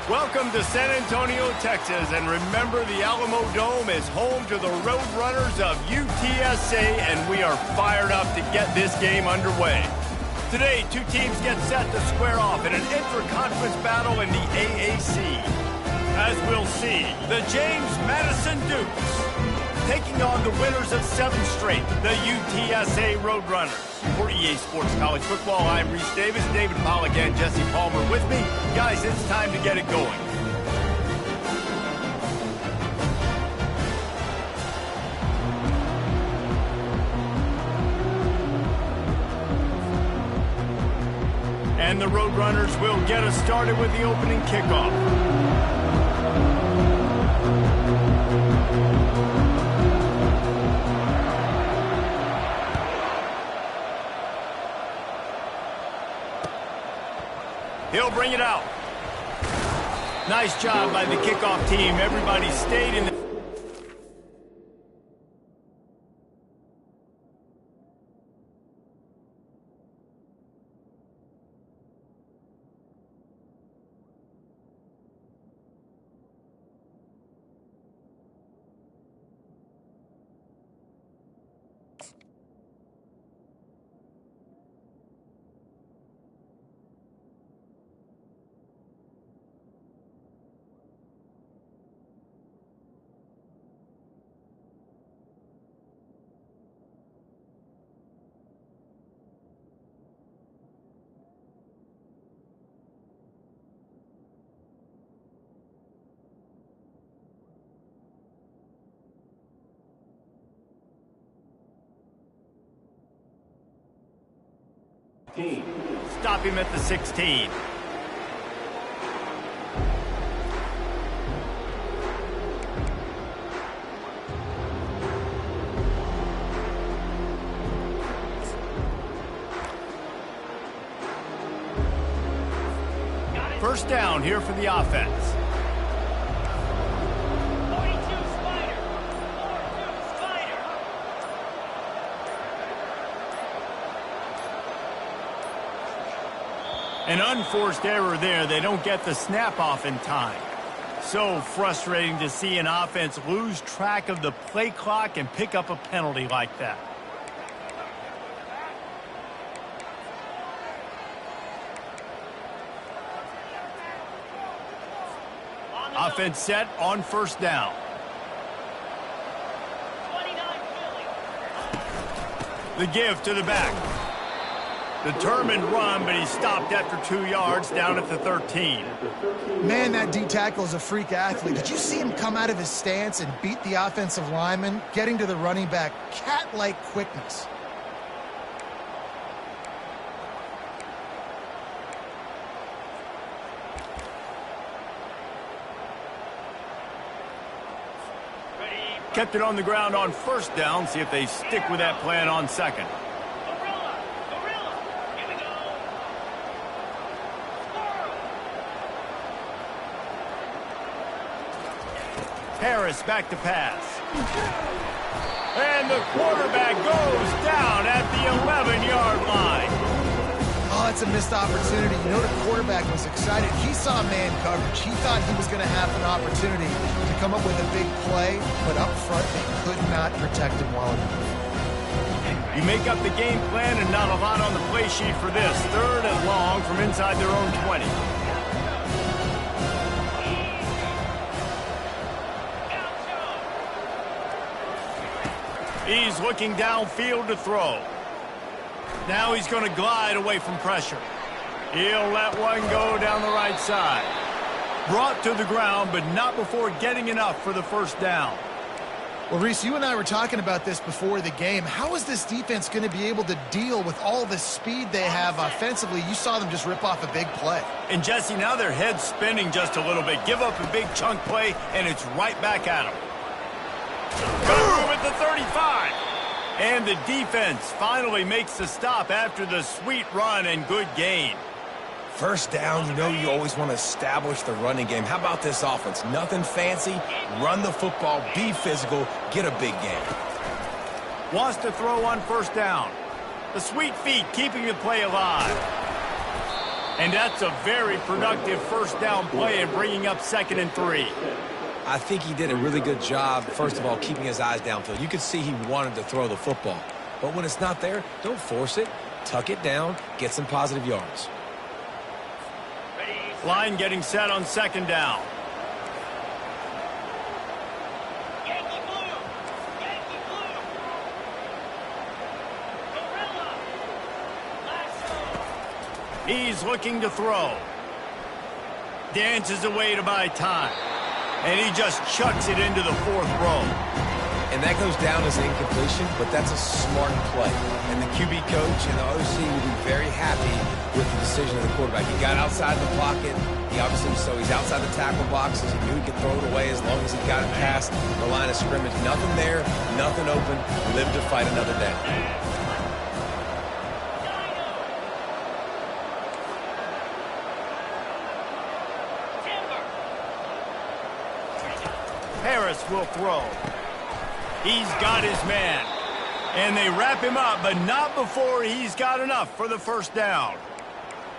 Welcome to San Antonio, Texas, and remember the Alamo Dome is home to the Roadrunners of UTSA, and we are fired up to get this game underway. Today, two teams get set to square off in an intra-conference battle in the AAC. As we'll see, the James Madison Dukes taking on the winners of 7 straight, the UTSA Roadrunners. For EA Sports College Football, I'm Reese Davis, David Pollock, and Jesse Palmer with me. Guys, it's time to get it going. And the Roadrunners will get us started with the opening kickoff. He'll bring it out. Nice job by the kickoff team. Everybody stayed in the... Stop him at the 16. First down here for the offense. An unforced error there. They don't get the snap off in time. So frustrating to see an offense lose track of the play clock and pick up a penalty like that. Offense set on first down. The give to the back. Determined run, but he stopped after 2 yards down at the 13. Man, that D tackle is a freak athlete. Did you see him come out of his stance and beat the offensive lineman, getting to the running back? Cat-like quickness. Kept it on the ground on first down. See if they stick with that plan on second. Harris back to pass. And the quarterback goes down at the 11-yard line. Oh, that's a missed opportunity. You know, the quarterback was excited. He saw man coverage. He thought he was going to have an opportunity to come up with a big play, but up front, they could not protect him well enough. You make up the game plan and not a lot on the play sheet for this. 3rd and long from inside their own 20. He's looking downfield to throw. Now he's going to glide away from pressure. He'll let one go down the right side. Brought to the ground, but not before getting enough for the first down. Well, Reese, you and I were talking about this before the game. How is this defense going to be able to deal with all the speed they have offensively? You saw them just rip off a big play. And, Jesse, now their head's spinning just a little bit. Give up a big chunk play, and it's right back at them. Got room at the 35. And the defense finally makes the stop after the sweet run and good gain. First down, you know you always want to establish the running game. How about this offense? Nothing fancy. Run the football, be physical, get a big gain. Wants to throw on first down. The sweet feet keeping the play alive. And that's a very productive first down play and bringing up 2nd and 3. I think he did a really good job, first of all, keeping his eyes downfield. You could see he wanted to throw the football. But when it's not there, don't force it. Tuck it down, get some positive yards. Line getting set on 2nd down. He's looking to throw. Dances away to buy time. And he just chucks it into the 4th row. And that goes down as an incompletion, but that's a smart play. And the QB coach and the OC will be very happy with the decision of the quarterback. He got outside the pocket. He obviously, so he's outside the tackle boxes. He knew he could throw it away as long as he got it past the line of scrimmage. Nothing there, nothing open. Live to fight another down. Harris will throw. He's got his man. And they wrap him up, but not before he's got enough for the first down.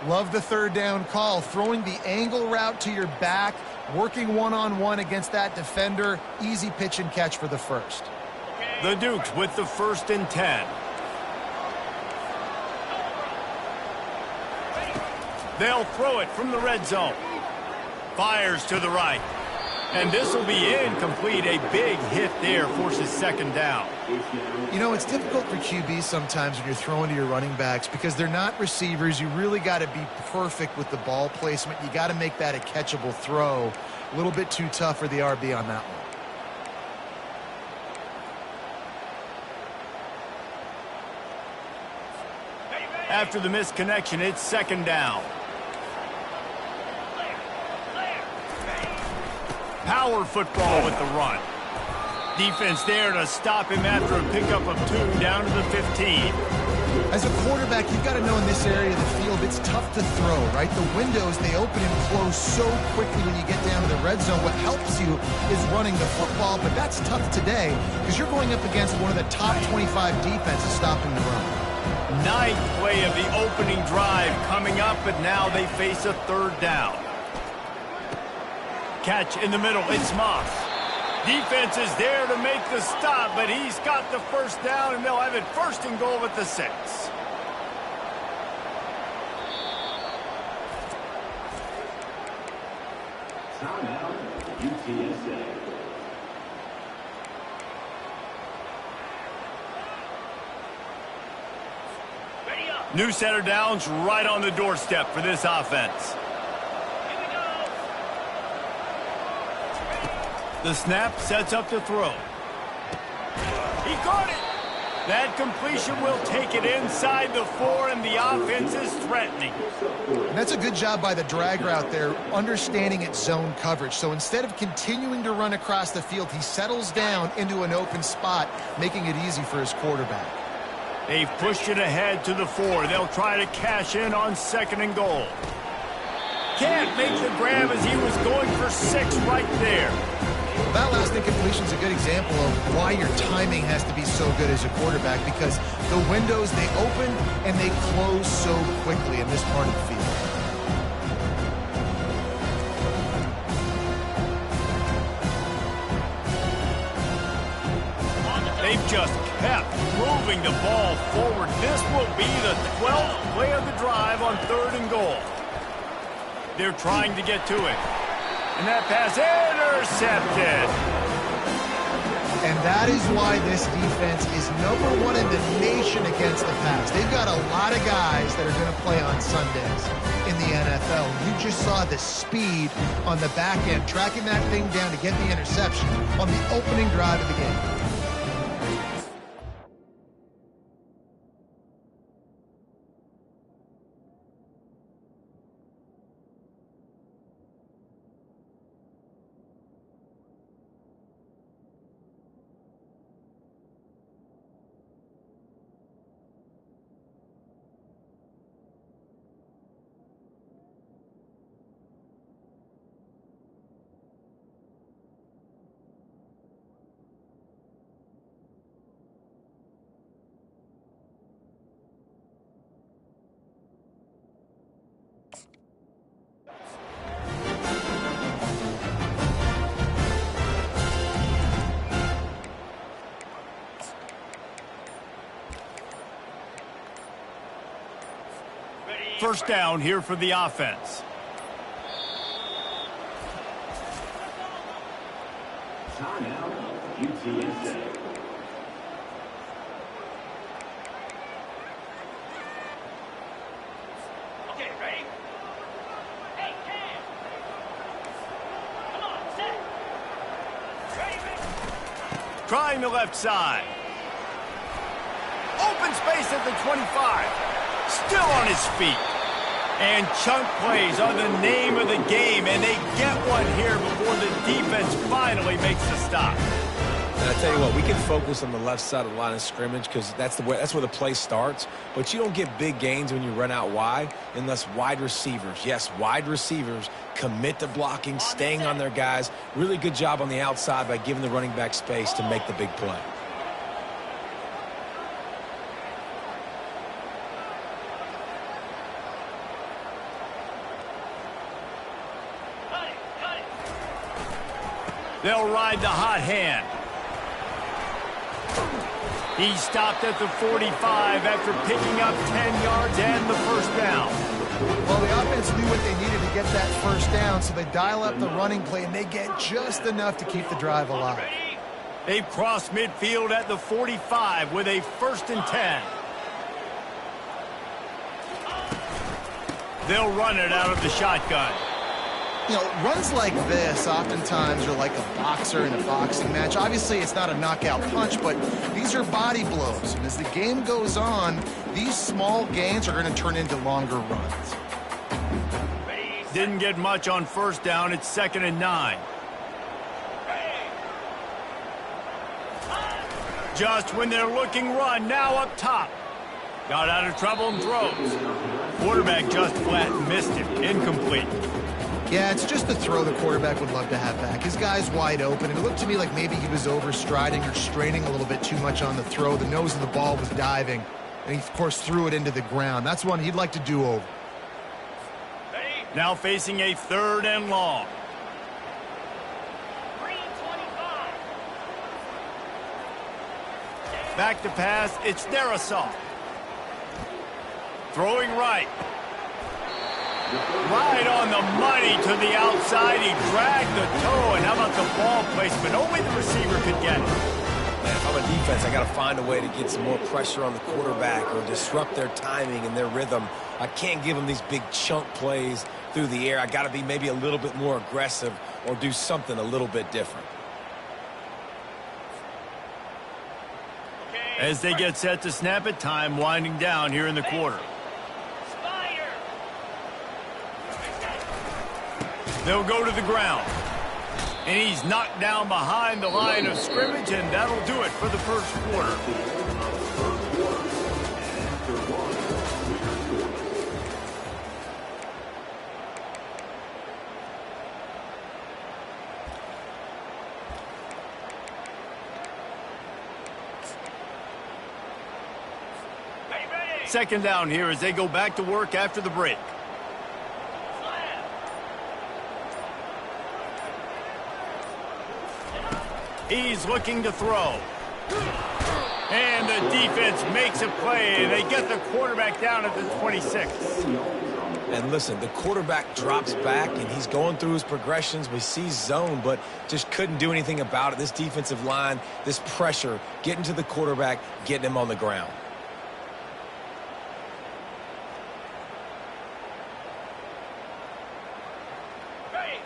Love the 3rd down call. Throwing the angle route to your back, working one-on-one against that defender. Easy pitch and catch for the first. The Dukes with the 1st and 10. They'll throw it from the red zone. Fires to the right. And this will be incomplete. A big hit there forces 2nd down. You know, it's difficult for QBs sometimes when you're throwing to your running backs because they're not receivers. You really got to be perfect with the ball placement. You got to make that a catchable throw. A little bit too tough for the RB on that one. After the misconnection, it's 2nd down. Power football with the run. Defense there to stop him after a pickup of 2 down to the 15. As a quarterback, you've got to know in this area of the field, it's tough to throw, right? The windows, they open and close so quickly when you get down to the red zone. What helps you is running the football, but that's tough today because you're going up against one of the top 25 defenses stopping the run. 9th play of the opening drive coming up, but now they face a 3rd down. Catch in the middle, it's Moss. Defense is there to make the stop, but he's got the first down, and they'll have it 1st and goal at the 6. Timeout, UTSA. New set of downs right on the doorstep for this offense. The snap sets up to throw. He caught it. That completion will take it inside the 4, and the offense is threatening. And that's a good job by the drag route there, understanding its zone coverage. So instead of continuing to run across the field, he settles down into an open spot, making it easy for his quarterback. They've pushed it ahead to the 4. They'll try to cash in on 2nd and goal. Can't make the grab as he was going for 6 right there. That last incompletion is a good example of why your timing has to be so good as a quarterback, because the windows, they open and they close so quickly in this part of the field. They've just kept moving the ball forward. This will be the 12th play of the drive on 3rd and goal. They're trying to get to it. And that pass intercepted. And that is why this defense is #1 in the nation against the pass. They've got a lot of guys that are going to play on Sundays in the NFL. You just saw the speed on the back end, tracking that thing down to get the interception on the opening drive of the game. first down here for the offense. Timeout, UTSA. Okay, ready? Hey, Cam! Come on, set! Ready, ready? Trying the left side. Open space at the 25. Still on his feet. And chunk plays are the name of the game, and they get one here before the defense finally makes the stop. And I tell you what, we can focus on the left side of the line of scrimmage because that's where the play starts. But you don't get big gains when you run out wide unless wide receivers, yes, wide receivers, commit to blocking, staying on their guys. Really good job on the outside by giving the running back space to make the big play. They'll ride the hot hand. He stopped at the 45 after picking up 10 yards and the first down. Well, the offense knew what they needed to get that first down, so they dial up the running play, and they get just enough to keep the drive alive. They've crossed midfield at the 45 with a 1st and 10. They'll run it out of the shotgun. You know, runs like this oftentimes are like a boxer in a boxing match. Obviously, it's not a knockout punch, but these are body blows. And as the game goes on, these small gains are going to turn into longer runs. Didn't get much on first down. It's 2nd and 9. Just when they're looking run, now up top. Got out of trouble and throws. Quarterback just flat missed it. Incomplete. Yeah, it's just the throw the quarterback would love to have back. His guy's wide open, and it looked to me like maybe he was overstriding or straining a little bit too much on the throw. The nose of the ball was diving, and he, of course, threw it into the ground. That's one he'd like to do over. Now facing a 3rd and long. Back to pass, it's Darisaw. Throwing right. Right on the money to the outside. He dragged the toe, and how about the ball placement? Only the receiver could get it. Man, if I'm a defense, I got to find a way to get some more pressure on the quarterback or disrupt their timing and their rhythm. I can't give them these big chunk plays through the air. I got to be maybe a little bit more aggressive or do something a little bit different. As they get set to snap it, time winding down here in the quarter. They'll go to the ground. And he's knocked down behind the line of scrimmage, and that'll do it for the first quarter. Second down here as they go back to work after the break. He's looking to throw. And the defense makes a play, and they get the quarterback down at the 26. And listen, the quarterback drops back, and he's going through his progressions. We see zone, but just couldn't do anything about it. This defensive line, this pressure, getting to the quarterback, getting him on the ground.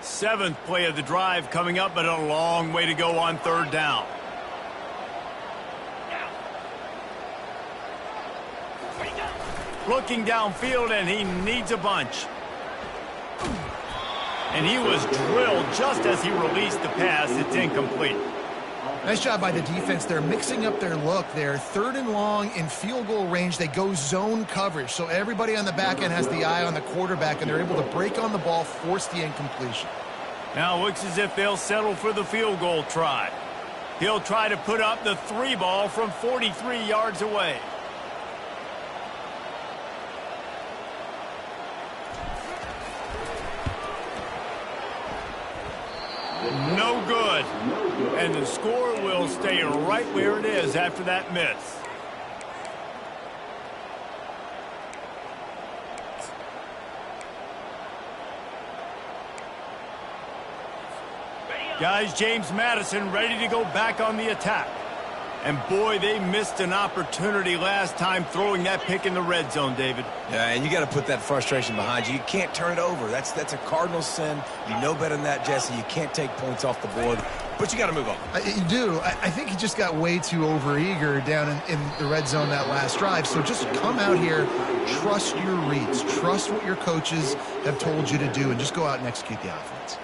Seventh play of the drive coming up, but a long way to go on 3rd down. Looking downfield, and he needs a bunch. And he was drilled just as he released the pass. It's incomplete. Nice job by the defense. They're mixing up their look. They're 3rd and long in field goal range. They go zone coverage, so everybody on the back end has the eye on the quarterback, and they're able to break on the ball, force the incompletion. Now looks as if they'll settle for the field goal try. He'll try to put up the 3 ball from 43 yards away. No good. And the score will stay right where it is after that miss. Guys, James Madison ready to go back on the attack. And boy, they missed an opportunity last time throwing that pick in the red zone, David. Yeah, and you got to put that frustration behind you. You can't turn it over. That's a cardinal sin. You know better than that, Jesse. You can't take points off the board, but you got to move on. You do. I think he just got way too overeager down in the red zone that last drive. So just come out here, trust your reads, trust what your coaches have told you to do, and just go out and execute the offense.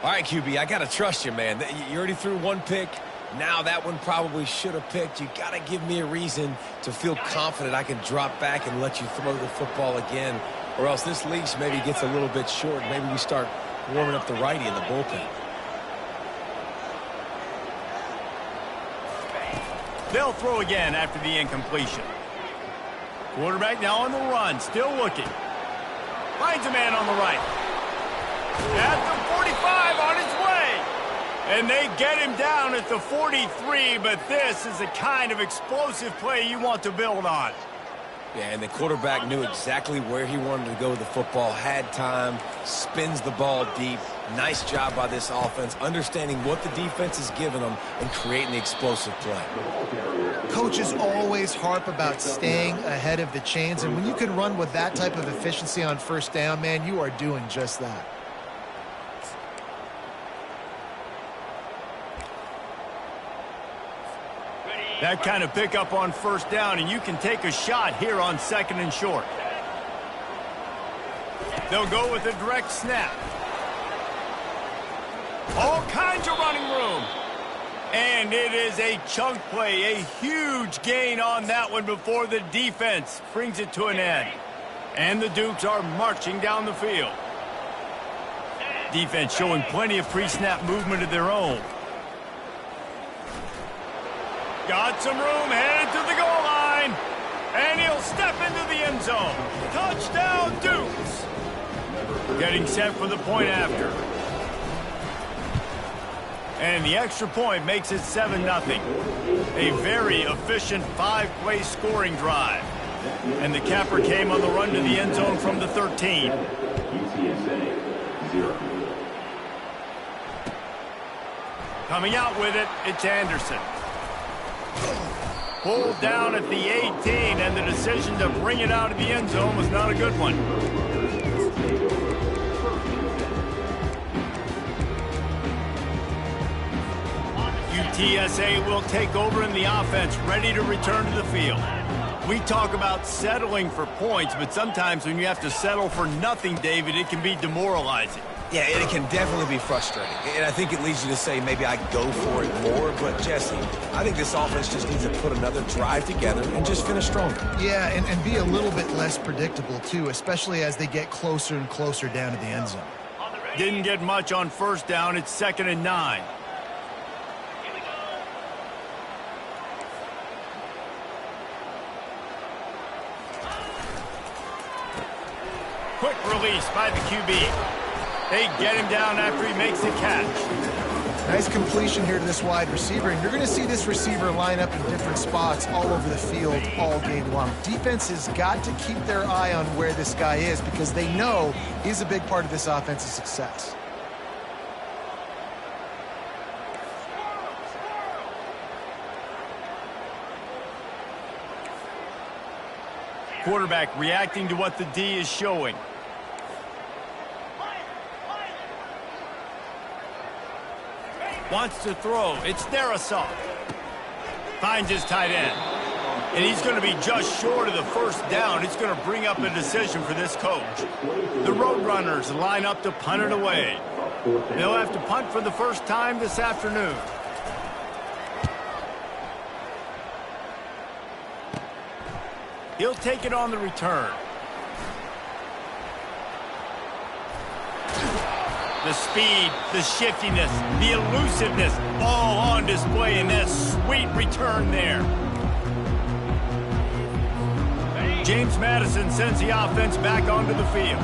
All right, QB, I got to trust you, man. You already threw one pick. Now that one probably should have picked. You got to give me a reason to feel confident I can drop back and let you throw the football again, or else this leash maybe gets a little bit short. Maybe we start warming up the righty in the bullpen. They'll throw again after the incompletion. Quarterback now on the run, still looking. Finds a man on the right. At the 45, on his way. And they get him down at the 43, but this is the kind of explosive play you want to build on. Yeah, and the quarterback knew exactly where he wanted to go with the football, had time, spins the ball deep. Nice job by this offense, understanding what the defense is giving them and creating the explosive play. Coaches always harp about staying ahead of the chains, and when you can run with that type of efficiency on first down, man, you are doing just that. That kind of pickup on first down, and you can take a shot here on 2nd and short. They'll go with a direct snap. All kinds of running room. And it is a chunk play, a huge gain on that one before the defense brings it to an end. And the Dukes are marching down the field. Defense showing plenty of pre-snap movement of their own. Got some room, headed to the goal line. And he'll step into the end zone. Touchdown, Dukes. Getting set for the point after. And the extra point makes it 7-0. A very efficient 5-play scoring drive. And the capper came on the run to the end zone from the 13. UTSA, 0. Coming out with it, it's Anderson. Pulled down at the 18, and the decision to bring it out of the end zone was not a good one. UTSA will take over in the offense, ready to return to the field. We talk about settling for points, but sometimes when you have to settle for nothing, David, it can be demoralizing. Yeah, and it can definitely be frustrating. And I think it leads you to say maybe I go for it more. But, Jesse, I think this offense just needs to put another drive together and just finish stronger. Yeah, and be a little bit less predictable, too, especially as they get closer and closer down to the end zone. Didn't get much on first down. It's 2nd and 9. Quick release by the QB. They get him down after he makes the catch. Nice completion here to this wide receiver, and you're going to see this receiver line up in different spots all over the field all game long. Defense has got to keep their eye on where this guy is because they know he's a big part of this offense's success. Quarterback reacting to what the D is showing. Wants to throw. It's Darasoff. Finds his tight end. And he's going to be just short of the first down. It's going to bring up a decision for this coach. The Roadrunners line up to punt it away. They'll have to punt for the first time this afternoon. He'll take it on the return. The speed, the shiftiness, the elusiveness, all on display in that sweet return there. James Madison sends the offense back onto the field.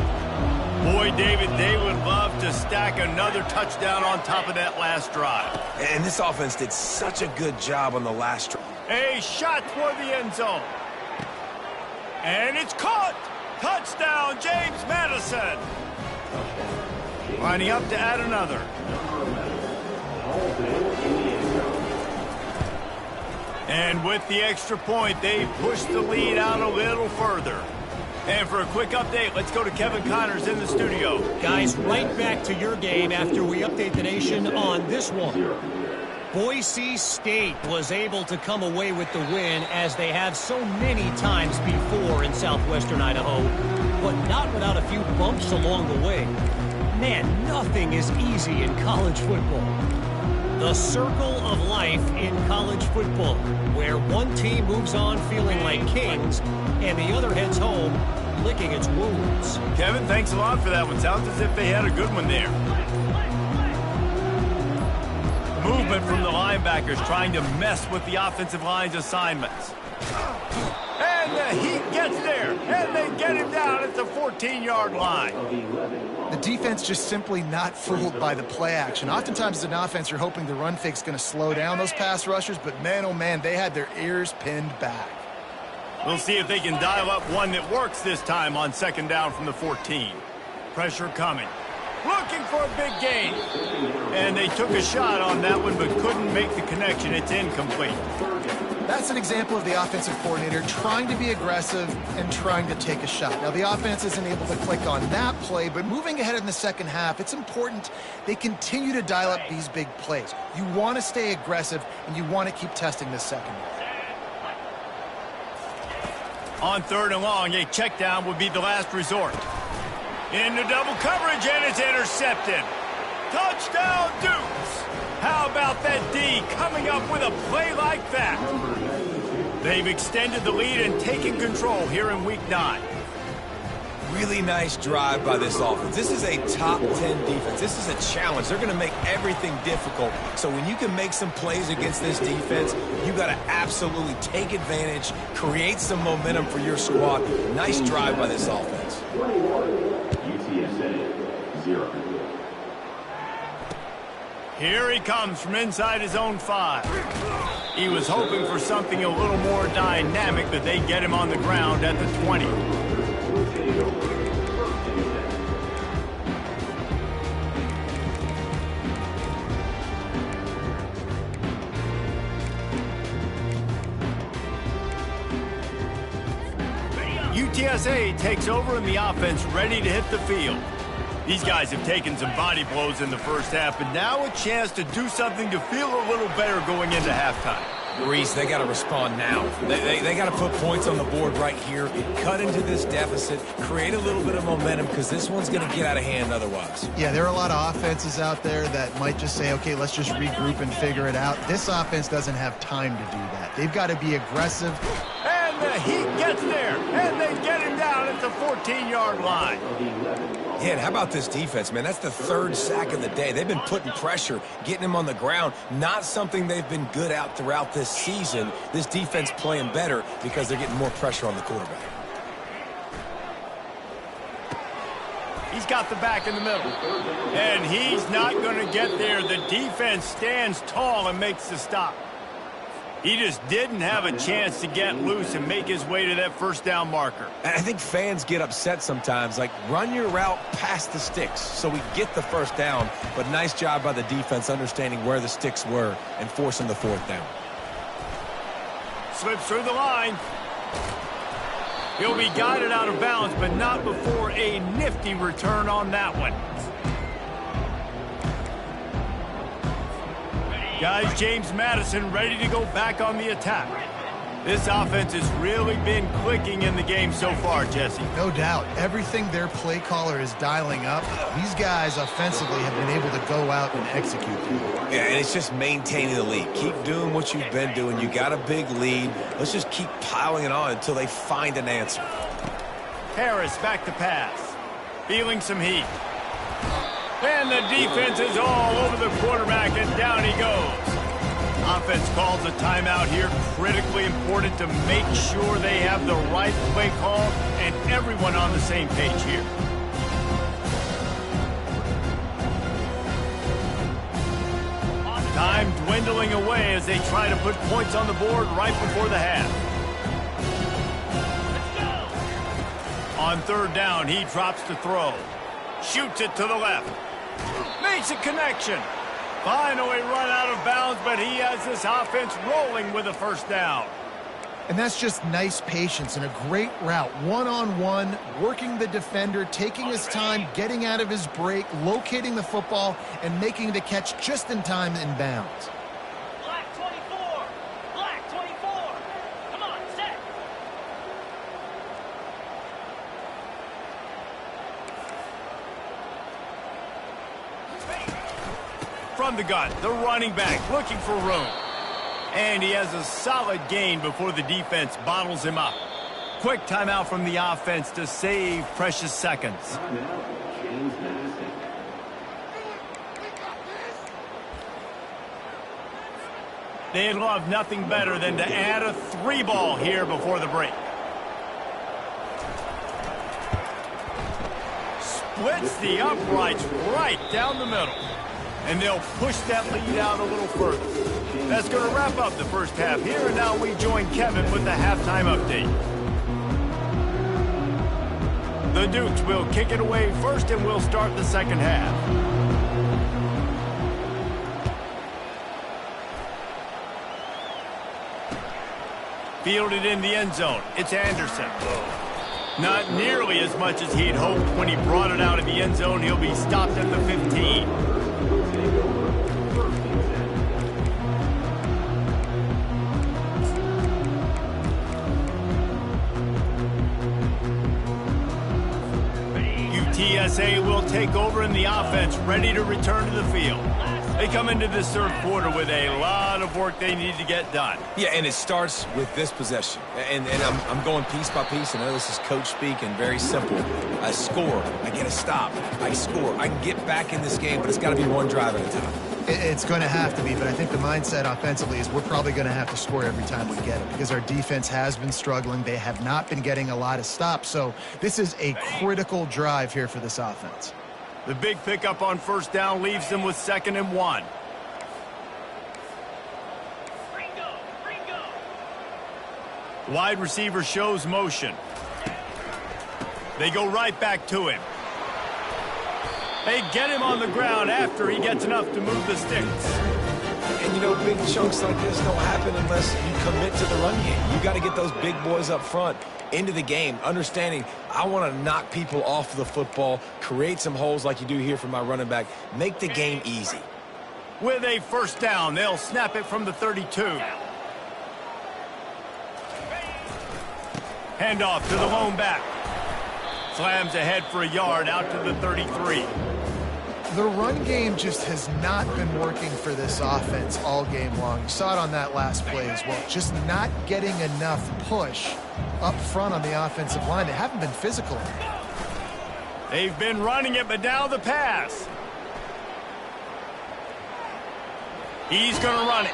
Boy, David, they would love to stack another touchdown on top of that last drive. And this offense did such a good job on the last drive. A shot toward the end zone. And it's caught. Touchdown, James Madison. Lining up to add another. And with the extra point, they pushed the lead out a little further. And for a quick update, let's go to Kevin Connors in the studio. Guys, right back to your game after we update the nation on this one. Boise State was able to come away with the win as they have so many times before in southwestern Idaho, but not without a few bumps along the way. Man, nothing is easy in college football. The circle of life in college football, where one team moves on feeling like kings and the other heads home licking its wounds. Kevin, thanks a lot for that one. Sounds as if they had a good one there. Movement from the linebackers trying to mess with the offensive line's assignments. And he gets there, and they get him down at the 14-yard line. The defense just simply not fooled by the play action. Oftentimes as an offense, you're hoping the run fake's going to slow down those pass rushers, but man, oh man, they had their ears pinned back. We'll see if they can dial up one that works this time on second down from the 14. Pressure coming. Looking for a big gain. And they took a shot on that one, but couldn't make the connection. It's incomplete. That's an example of the offensive coordinator trying to be aggressive and trying to take a shot. Now, the offense isn't able to click on that play, but moving ahead in the second half, it's important they continue to dial up these big plays. You want to stay aggressive, and you want to keep testing this secondary. On third and long, a check down would be the last resort. Into double coverage, and it's intercepted. Touchdown, Dukes! How about that D coming up with a play like that? They've extended the lead and taken control here in Week 9. Really nice drive by this offense. This is a top 10 defense. This is a challenge. They're going to make everything difficult. So when you can make some plays against this defense, you got to absolutely take advantage, create some momentum for your squad. Nice drive by this offense. UTSA 0. Here he comes from inside his own 5. He was hoping for something a little more dynamic, but they get him on the ground at the 20. UTSA takes over in the offense, ready to hit the field. These guys have taken some body blows in the first half, but now a chance to do something to feel a little better going into halftime. Reese, they got to respond now. They got to put points on the board right here, cut into this deficit, create a little bit of momentum, because this one's going to get out of hand otherwise. Yeah, there are a lot of offenses out there that might just say, okay, let's just regroup and figure it out. This offense doesn't have time to do that. They've got to be aggressive. And he gets there, and they get him down at the 14-yard line. Yeah, and how about this defense, man? That's the third sack of the day. They've been putting pressure, getting him on the ground. Not something they've been good at throughout this season. This defense playing better because they're getting more pressure on the quarterback. He's got the back in the middle. And he's not going to get there. The defense stands tall and makes the stop. He just didn't have a chance to get loose and make his way to that first down marker. I think fans get upset sometimes, like run your route past the sticks so we get the first down, but nice job by the defense understanding where the sticks were and forcing the fourth down. Slips through the line. He'll be guided out of bounds, but not before a nifty return on that one. Guys, James Madison ready to go back on the attack. This offense has really been clicking in the game so far, Jesse. No doubt. Everything their play caller is dialing up, these guys offensively have been able to go out and execute. Yeah, and it's just maintaining the lead. Keep doing what you've been doing. You got a big lead. Let's just keep piling it on until they find an answer. Harris back to pass. Feeling some heat. And the defense is all over the quarterback, and down he goes. Offense calls a timeout here. Critically important to make sure they have the right play call and everyone on the same page here. Time dwindling away as they try to put points on the board right before the half. On third down, he drops to throw. Shoots it to the left. Makes a connection. Finally run out of bounds, but he has this offense rolling with a first down. And that's just nice patience and a great route. One-on-one, working the defender, taking his time, getting out of his break, locating the football, and making the catch just in time in bounds. Black 24. Black 24. Come on, set. From the gun, the running back looking for room. And he has a solid gain before the defense bottles him up. Quick timeout from the offense to save precious seconds. They'd love nothing better than to add a 3-ball here before the break. Splits the uprights right down the middle. And they'll push that lead out a little further. That's going to wrap up the first half here, and now we join Kevin with the halftime update. The Dukes will kick it away first, and we'll start the second half. Fielded in the end zone. It's Anderson. Not nearly as much as he'd hoped when he brought it out of the end zone. He'll be stopped at the 15. UTSA will take over in the offense, ready to return to the field. They come into this third quarter with a lot of work they need to get done. Yeah, and it starts with this possession. And I'm going piece by piece. I know this is coach speak and very simple. I score. I get a stop. I score. I can get back in this game, but it's got to be one drive at a time. It's going to have to be, but I think the mindset offensively is we're probably going to have to score every time we get it because our defense has been struggling. They have not been getting a lot of stops, so this is a critical drive here for this offense. The big pickup on first down leaves them with 2nd and 1. Wide receiver shows motion. They go right back to him. They get him on the ground after he gets enough to move the sticks. And, you know, big chunks like this don't happen unless you commit to the run game. You got to get those big boys up front into the game, understanding I want to knock people off the football, create some holes like you do here for my running back, make the game easy. With a first down, they'll snap it from the 32. Handoff to the lone back. Slams ahead for a yard out to the 33. The run game just has not been working for this offense all game long. You saw it on that last play as well. Just not getting enough push up front on the offensive line. They haven't been physical. They've been running it, but now the pass. He's going to run it,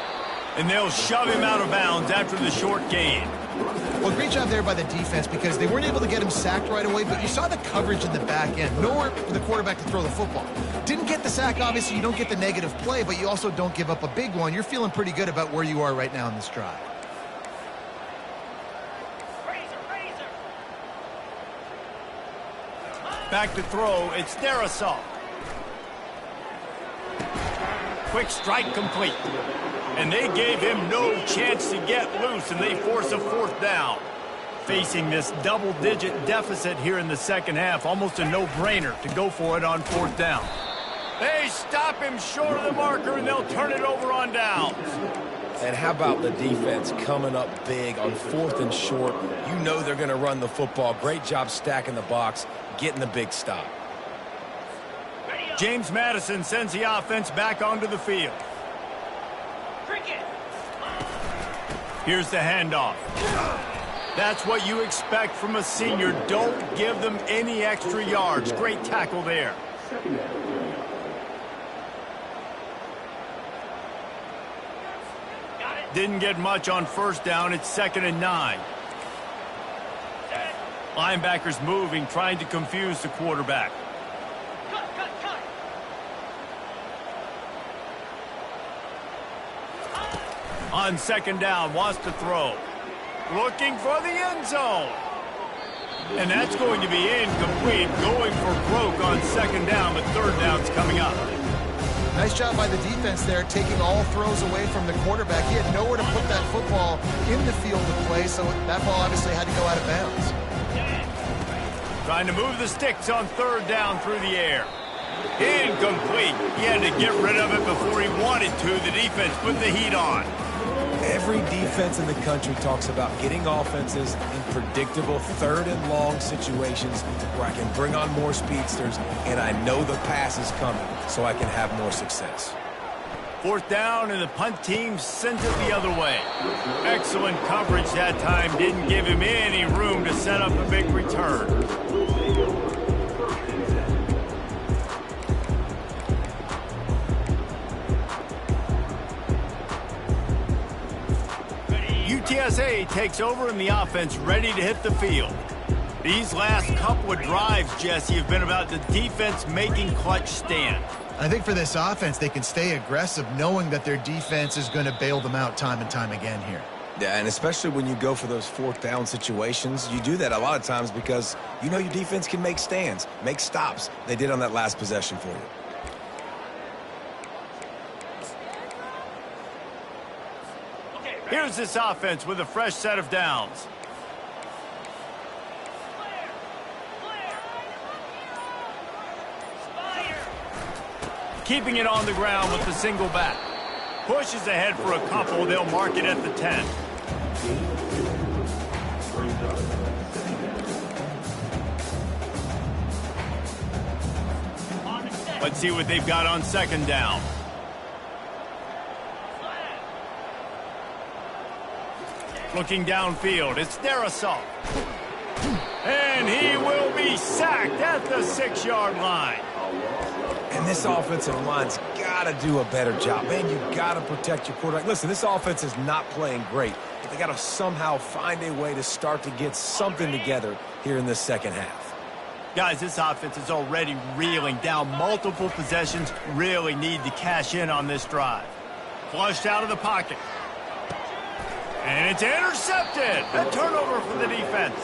and they'll shove him out of bounds after the short gain. Well, great job there by the defense because they weren't able to get him sacked right away, but you saw the coverage in the back end. Nowhere for the quarterback to throw the football. Didn't get the sack, obviously. You don't get the negative play, but you also don't give up a big one. You're feeling pretty good about where you are right now in this drive. Back to throw, it's Darisaw. Quick strike complete. And they gave him no chance to get loose, and they force a 4th down. Facing this double-digit deficit here in the second half, almost a no-brainer to go for it on 4th down. They stop him short of the marker, and they'll turn it over on downs. And how about the defense coming up big on 4th and short? You know they're going to run the football. Great job stacking the box, getting the big stop. James Madison sends the offense back onto the field. Here's the handoff. That's what you expect from a senior. Don't give them any extra yards. Great tackle there. Didn't get much on first down. It's 2nd and 9. Linebackers moving, trying to confuse the quarterback. On 2nd down, wants to throw. Looking for the end zone. And that's going to be incomplete. Going for broke on 2nd down, but 3rd down's coming up. Nice job by the defense there, taking all throws away from the quarterback. He had nowhere to put that football in the field of play, so that ball obviously had to go out of bounds. Trying to move the sticks on third down through the air. Incomplete. He had to get rid of it before he wanted to. The defense put the heat on. Every defense in the country talks about getting offenses in predictable third and long situations where I can bring on more speedsters and I know the pass is coming so I can have more success. Fourth down, and the punt team sends it the other way. Excellent coverage that time. Didn't give him any room to set up a big return. UTSA takes over in the offense, ready to hit the field. These last couple of drives, Jesse, have been about the defense making clutch stand. I think for this offense, they can stay aggressive knowing that their defense is going to bail them out time and time again here. Yeah, and especially when you go for those fourth down situations, you do that a lot of times because you know your defense can make stands, make stops. They did on that last possession for you. Here's this offense with a fresh set of downs. Keeping it on the ground with the single back. Pushes ahead for a couple. They'll mark it at the 10. Let's see what they've got on second down. Looking downfield, it's their assault. And he will be sacked at the 6-yard line. And this offensive line's got to do a better job. Man, you got to protect your quarterback. Listen, this offense is not playing great, but they got to somehow find a way to start to get something together here in this second half. Guys, this offense is already reeling down multiple possessions. Really need to cash in on this drive. Flushed out of the pocket. And it's intercepted. A turnover for the defense.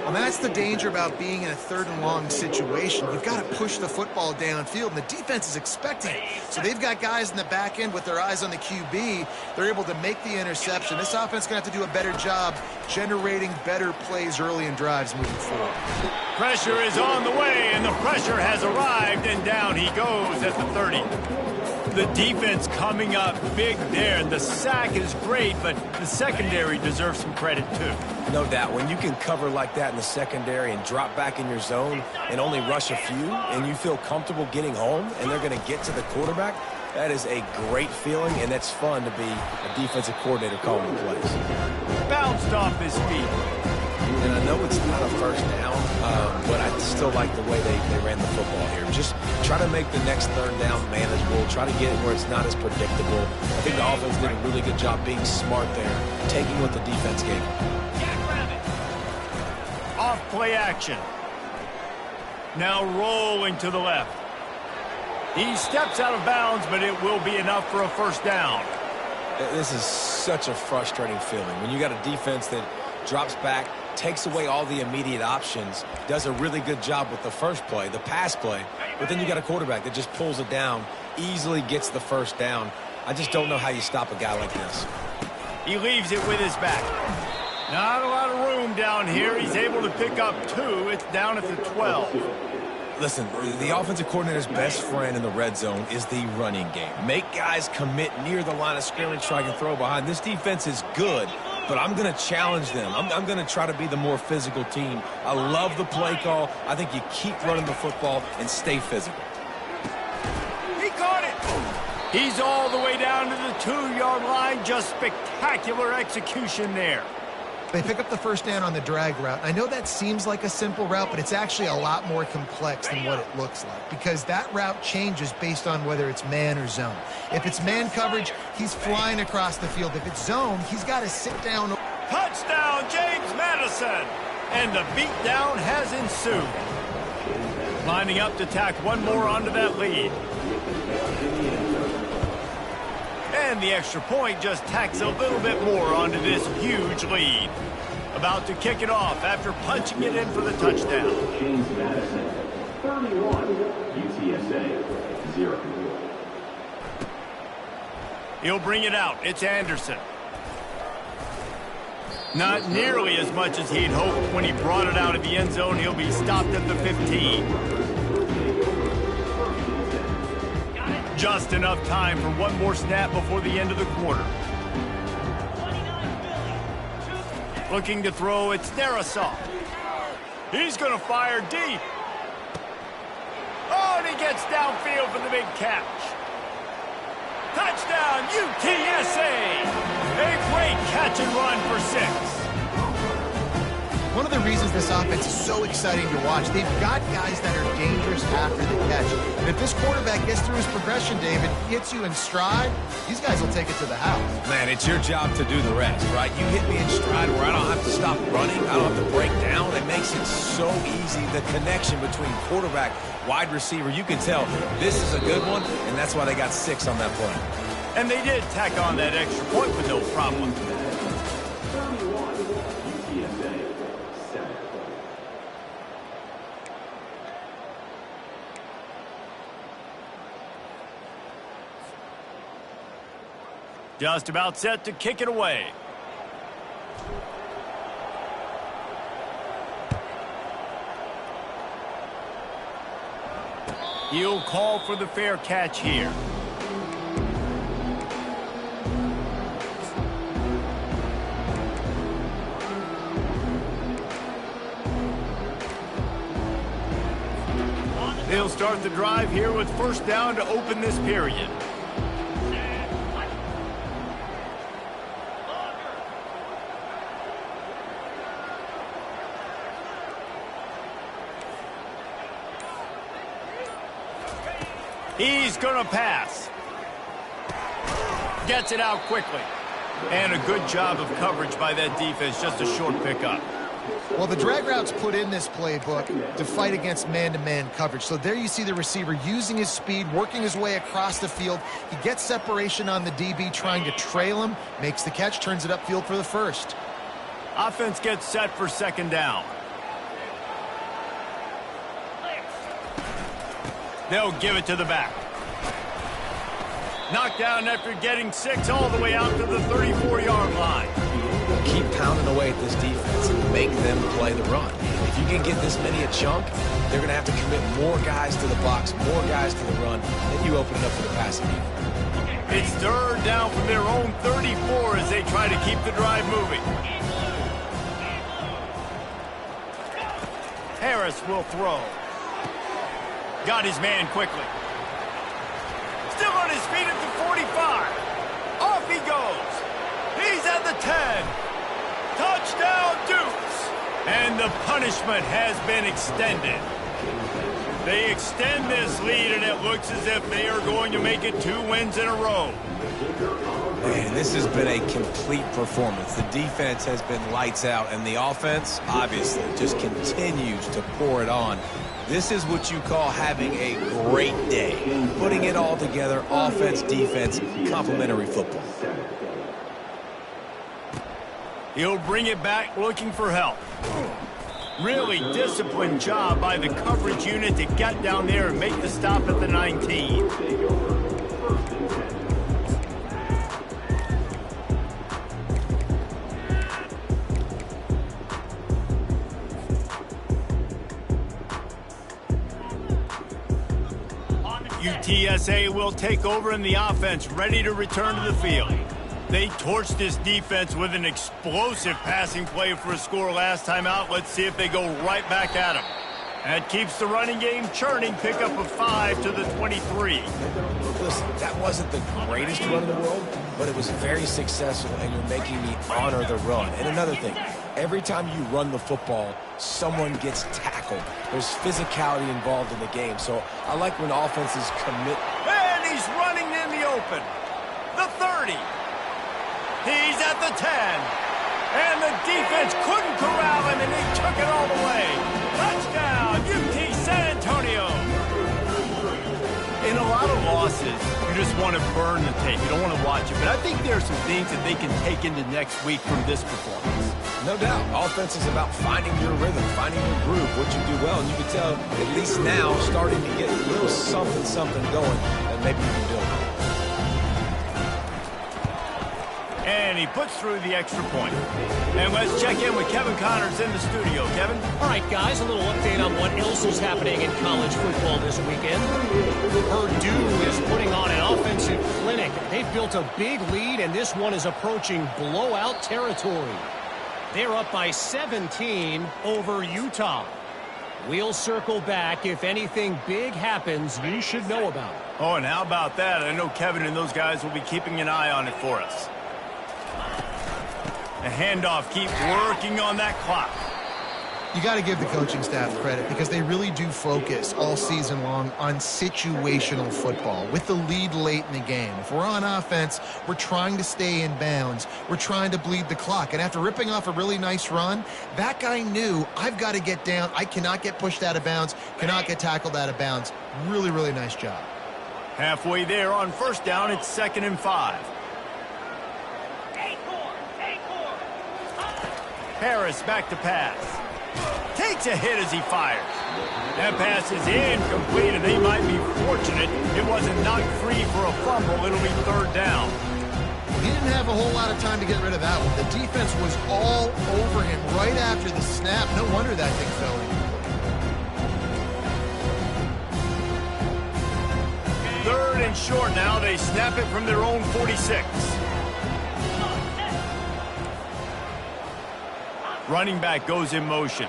Well, that's the danger about being in a third and long situation. You've got to push the football downfield, and the defense is expecting it. So they've got guys in the back end with their eyes on the QB. They're able to make the interception. This offense is going to have to do a better job generating better plays early in drives moving forward. Pressure is on the way, and the pressure has arrived, and down he goes at the 30. The defense coming up big there. The sack is great, but the secondary deserves some credit too. No doubt. When you can cover like that in the secondary and drop back in your zone and only rush a few, and you feel comfortable getting home, and they're going to get to the quarterback, that is a great feeling, and that's fun to be a defensive coordinator calling the plays. Bounced off his feet. And I know it's not a first down, but I still like the way they ran the football here. Just try to make the next third down manageable. Try to get it where it's not as predictable. I think the offense did a really good job being smart there, taking what the defense gave them. Off play action. Now rolling to the left. He steps out of bounds, but it will be enough for a first down. This is such a frustrating feeling. When you got a defense that drops back, takes away all the immediate options, does a really good job with the first play, the pass play, but then you got a quarterback that just pulls it down, easily gets the first down. I just don't know how you stop a guy like this. He leaves it with his back. Not a lot of room down here. He's able to pick up 2. It's down at the 12. Listen, the offensive coordinator's best friend in the red zone is the running game. Make guys commit near the line of scrimmage so I can throw behind. This defense is good, but I'm going to challenge them. I'm going to try to be the more physical team. I love the play call. I think you keep running the football and stay physical. He caught it. He's all the way down to the 2-yard line. Just spectacular execution there. They pick up the first down on the drag route. I know that seems like a simple route, but it's actually a lot more complex than what it looks like because that route changes based on whether it's man or zone. If it's man coverage, he's flying across the field. If it's zone, he's got to sit down. Touchdown, James Madison! And the beatdown has ensued. Lining up to tack one more onto that lead. And the extra point just tacks a little bit more onto this huge lead. About to kick it off after punching it in for the touchdown. James Madison, 31, UTSA, 0. He'll bring it out. It's Anderson. Not nearly as much as he'd hoped when he brought it out of the end zone. He'll be stopped at the 15. Just enough time for one more snap before the end of the quarter. Looking to throw, it's Darisaw. He's going to fire deep. Oh, and he gets downfield for the big catch. Touchdown, UTSA! A great catch and run for 6. One of the reasons this offense is so exciting to watch, they've got guys that are dangerous after the catch. And if this quarterback gets through his progression, David, hits you in stride, these guys will take it to the house. Man, it's your job to do the rest, right? You hit me in stride where I don't have to stop running. I don't have to break down. It makes it so easy. The connection between quarterback, wide receiver, you can tell this is a good one, and that's why they got 6 on that play. And they did tack on that extra point with no problem. Just about set to kick it away. He'll call for the fair catch here. They'll start the drive here with first down to open this period. He's going to pass. Gets it out quickly. And a good job of coverage by that defense. Just a short pickup. Well, the drag route's put in this playbook to fight against man-to-man coverage. So there you see the receiver using his speed, working his way across the field. He gets separation on the DB, trying to trail him, makes the catch, turns it upfield for the first. Offense gets set for second down. They'll give it to the back. Knocked down after getting 6 all the way out to the 34-yard line. Keep pounding away at this defense and make them play the run. If you can get this many a chunk, they're going to have to commit more guys to the box, more guys to the run, then you open it up for the passing game. It's third down from their own 34 as they try to keep the drive moving. Harris will throw. Got his man quickly. Still on his feet at the 45. Off he goes. He's at the 10. Touchdown, Dukes. And the punishment has been extended. They extend this lead, and it looks as if they are going to make it 2 wins in a row. Man, this has been a complete performance. The defense has been lights out, and the offense, obviously, just continues to pour it on. This is what you call having a great day. Putting it all together, offense, defense, complementary football. He'll bring it back looking for help. Really disciplined job by the coverage unit to get down there and make the stop at the 19. UTSA will take over in the offense, ready to return to the field. They torched this defense with an explosive passing play for a score last time out. Let's see if they go right back at him. That keeps the running game churning. Pickup of 5 to the 23. Listen, that wasn't the greatest run in the world, but it was very successful, and you're making me honor the run. And another thing, every time you run the football, someone gets tackled. There's physicality involved in the game, so I like when offenses commit. And he's running in the open. The 30. He's at the 10. And the defense couldn't corral him, and he took it all the way. Touchdown, UT San Antonio. In a lot of losses, you just want to burn the tape. You don't want to watch it. But I think there are some things that they can take into next week from this performance. No doubt. Offense is about finding your rhythm, finding your groove, what you do well. And you can tell, at least now, starting to get a little something going that maybe you can build on. And he puts through the extra point. And let's check in with Kevin Connors in the studio. Kevin? All right, guys, a little update on what else is happening in college football this weekend. Purdue is putting on an offensive clinic. They've built a big lead, and this one is approaching blowout territory. They're up by 17 over Utah. We'll circle back if anything big happens you should know about. Oh, and how about that? I know Kevin and those guys will be keeping an eye on it for us. The handoff, keep working on that clock. You got to give the coaching staff credit because they really do focus all season long on situational football with the lead late in the game. If we're on offense, we're trying to stay in bounds. We're trying to bleed the clock. And after ripping off a really nice run, that guy knew, I've got to get down. I cannot get pushed out of bounds, cannot get tackled out of bounds. Really, really nice job. Halfway there on first down, it's 2nd and 5. Harris back to pass. Takes a hit as he fires. That pass is incomplete, and they might be fortunate it wasn't knocked free for a fumble. It'll be 3rd down. He didn't have a whole lot of time to get rid of that one. The defense was all over him right after the snap. No wonder that thing fell in. 3rd and short now. They snap it from their own 46. Running back goes in motion.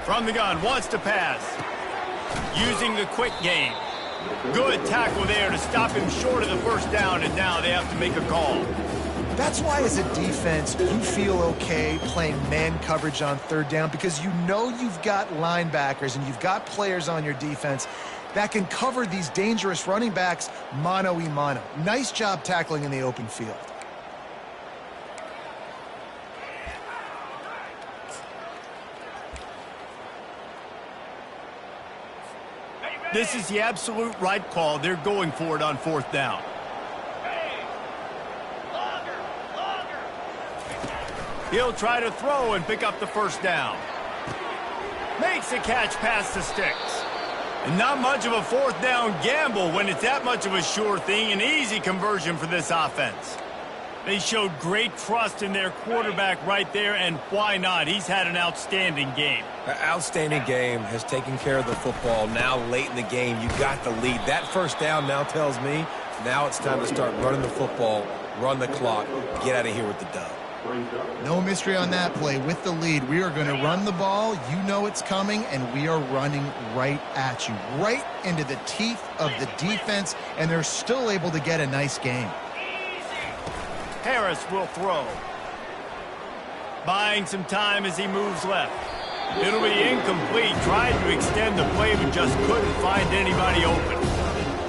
From the gun, wants to pass. Using the quick game. Good tackle there to stop him short of the first down, and now they have to make a call. That's why as a defense, you feel okay playing man coverage on 3rd down because you know you've got linebackers and you've got players on your defense that can cover these dangerous running backs mano-a-mano. Nice job tackling in the open field. This is the absolute right call. They're going for it on 4th down. He'll try to throw and pick up the first down. Makes a catch past the sticks. And not much of a 4th down gamble when it's that much of a sure thing. An easy conversion for this offense. They showed great trust in their quarterback right there, and why not? He's had an outstanding game. An outstanding game, has taken care of the football. Now late in the game, you got the lead. That first down now tells me now it's time to start running the football, run the clock, get out of here with the dub. No mystery on that play. With the lead, we are going to run the ball. You know it's coming, and we are running right at you, right into the teeth of the defense, and they're still able to get a nice game. Harris will throw. Buying some time as he moves left. It'll be incomplete. Tried to extend the play, but just couldn't find anybody open.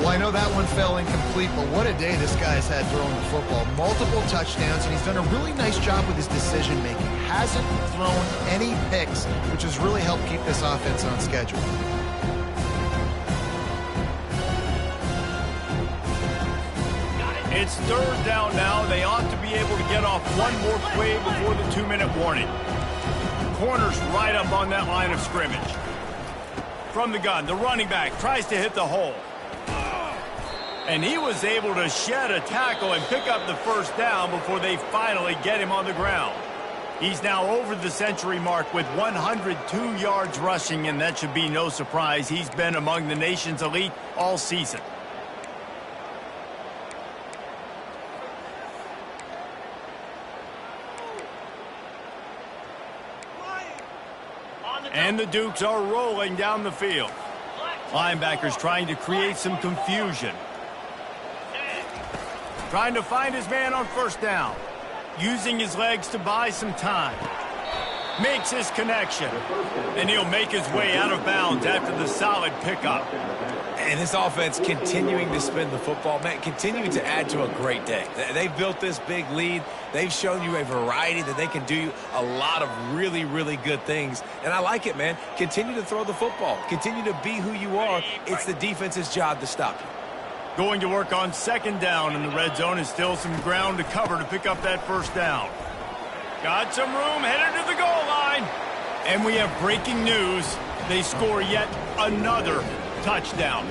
Well, I know that one fell incomplete, but what a day this guy's had throwing the football. Multiple touchdowns, and he's done a really nice job with his decision-making. Hasn't thrown any picks, which has really helped keep this offense on schedule. It's 3rd down now. They ought to be able to get off one more play before the 2-minute warning. Corners right up on that line of scrimmage. From the gun, the running back tries to hit the hole. And he was able to shed a tackle and pick up the first down before they finally get him on the ground. He's now over the century mark with 102 yards rushing, and that should be no surprise. He's been among the nation's elite all season. And the Dukes are rolling down the field. Linebackers trying to create some confusion. Trying to find his man on first down. Using his legs to buy some time. Makes his connection. And he'll make his way out of bounds after the solid pickup. And this offense continuing to spin the football, man, continuing to add to a great day. They've built this big lead. They've shown you a variety that they can do a lot of really, really good things. And I like it, man. Continue to throw the football. Continue to be who you are. It's the defense's job to stop you. Going to work on 2nd down in the red zone, and still some ground to cover to pick up that first down. Got some room, headed to the goal line. And we have breaking news. They score yet another touchdown.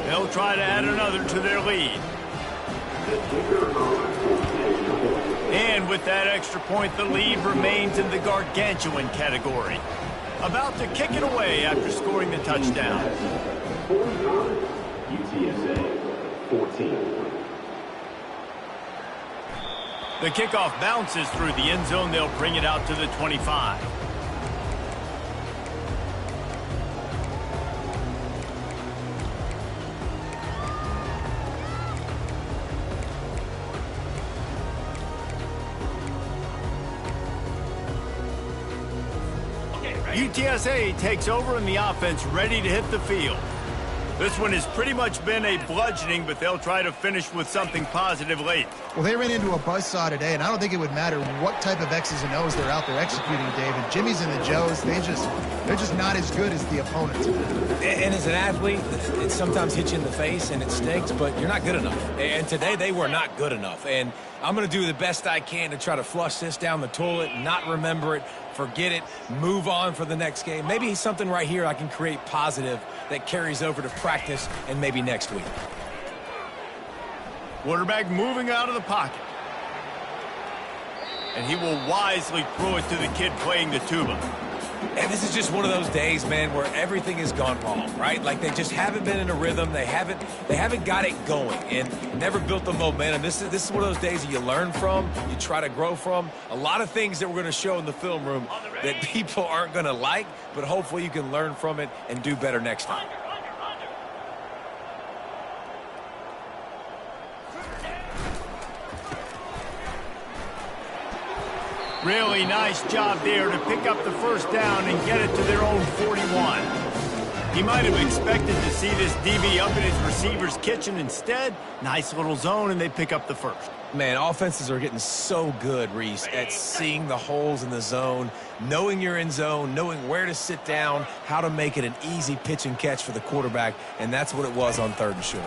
They'll try to add another to their lead. And with that extra point, the lead remains in the gargantuan category. About to kick it away after scoring the touchdown. UTSA 14. The kickoff bounces through the end zone. They'll bring it out to the 25. UTSA takes over in the offense, ready to hit the field. This one has pretty much been a bludgeoning, but they'll try to finish with something positive late. Well, they ran into a buzzsaw today, and I don't think it would matter what type of X's and O's they're out there executing, David. Jimmy's and the Joes, they're just not as good as the opponents. And as an athlete, it sometimes hits you in the face and it stinks, but you're not good enough. And today they were not good enough. And I'm going to do the best I can to try to flush this down the toilet, not remember it, forget it, move on for the next game. Maybe something right here I can create positive that carries over to practice and maybe next week. Quarterback moving out of the pocket. And he will wisely throw it to the kid playing the tuba. And this is just one of those days, man, where everything has gone wrong, right? Like they just haven't been in a rhythm. They haven't got it going and never built the momentum. This is one of those days that you learn from, you try to grow from. A lot of things that we're going to show in the film room that people aren't going to like, but hopefully you can learn from it and do better next time. Really nice job there to pick up the first down and get it to their own 41. He might have expected to see this DB up in his receiver's kitchen. Instead, nice little zone, and they pick up the first. Man, offenses are getting so good, Reese, at seeing the holes in the zone, knowing you're in zone, knowing where to sit down, how to make it an easy pitch and catch for the quarterback, and that's what it was on 3rd and short.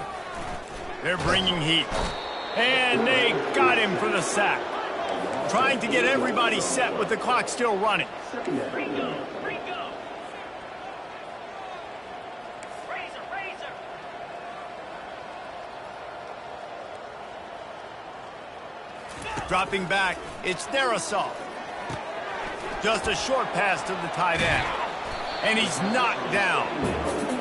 They're bringing heat. And they got him for the sack. Trying to get everybody set with the clock still running. Free go. Razor. Dropping back, it's their assault. Just a short pass to the tight end. And he's knocked down.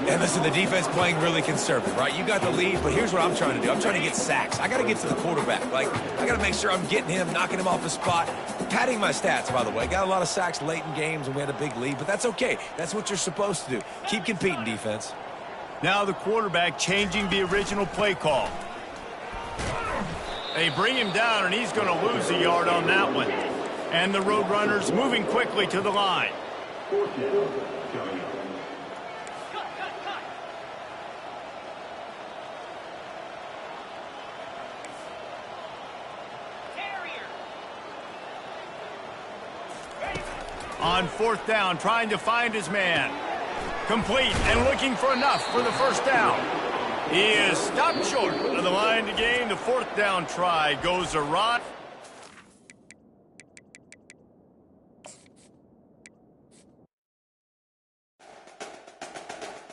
And listen, the defense playing really conservative, right? You got the lead, but here's what I'm trying to do. I'm trying to get sacks. I got to get to the quarterback. Like, I got to make sure I'm getting him, knocking him off the spot. Padding my stats, by the way. Got a lot of sacks late in games when we had a big lead, but that's okay. That's what you're supposed to do. Keep competing, defense. Now the quarterback changing the original play call. They bring him down, and he's going to lose a yard on that one. And the Roadrunners moving quickly to the line. On 4th down, trying to find his man. Complete and looking for enough for the first down. He is stopped short of the line to gain. The 4th down try goes awry.